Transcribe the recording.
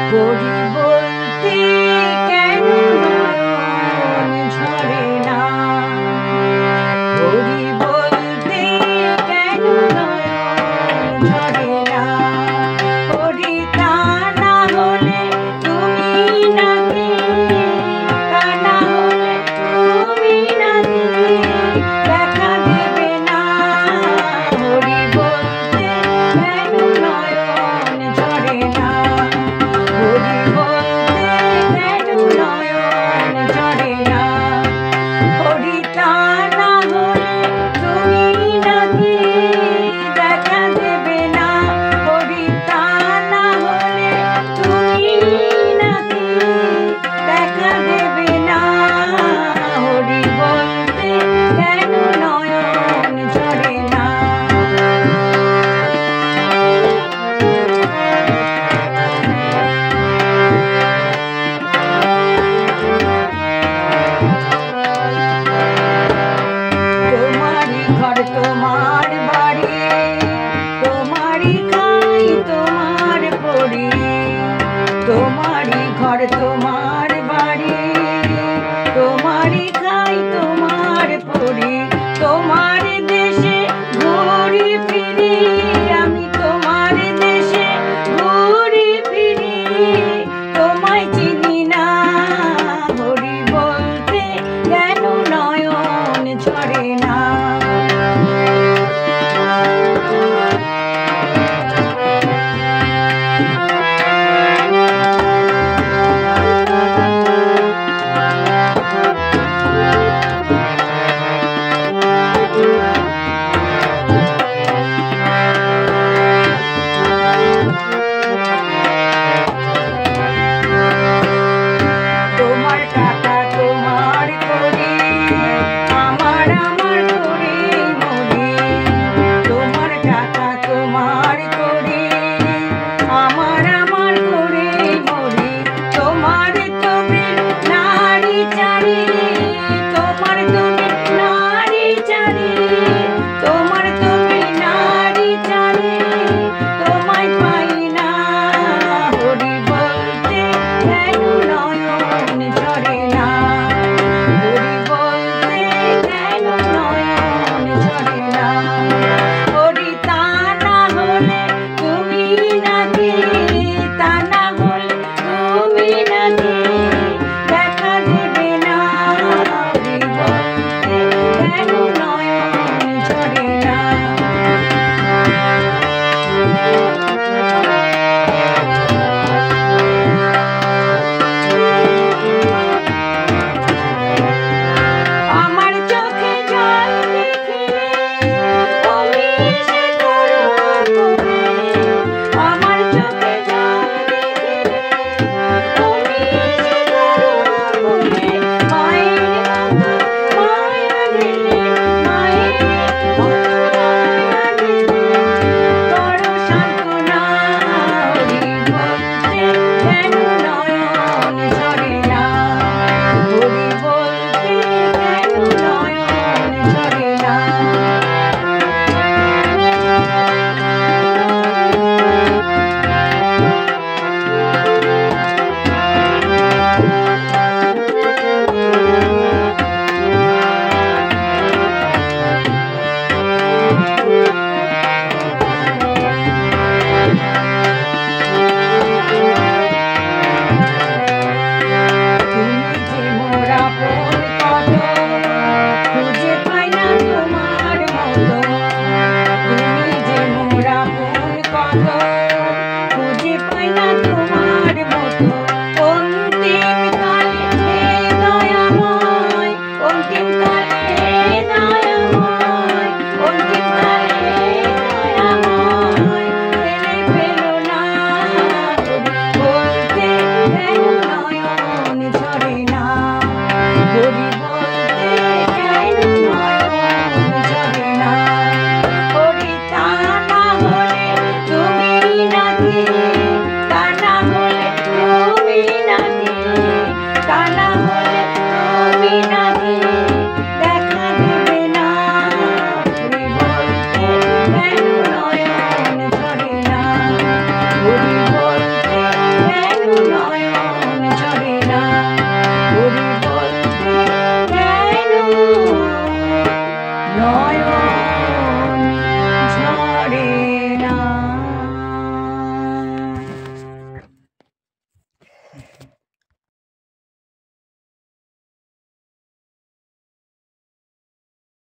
পড়ি বলতে কেন নয়ন ঝরে না, পড়ি বলতে কেন নয়ন ঝরে না, পড়ি তা না হলে তুমি নাকি, তা না হলে তুমি নাকি দেখা দেবে না, পড়ি বলতে কেন নয়ন ঝরে না, পড়ি বলতে কেন নয়ন ঝরে না, পড়ি তা না হলে তুমি নাকি দেখা দেবে না, পড়ি তা না হলে তুমি নাকি দেখা দেবে না, পড়ি বলতে কেন নয়ন ঝরে না। তোমারই ঘর তোমার বাড়ি, তোমারই খাই তোমার পড়ি, তোমারই ঘর তোমার বাড়ি, তোমারই খাই তোমার পড়ি, তোমার দেশে ঘুরি ফিরি, আমি তোমার দেশে ঘুরি ফিরি, তোমায় চিনি না, পড়ি বলতে কেন নয়ন ঝরে না। নয়ন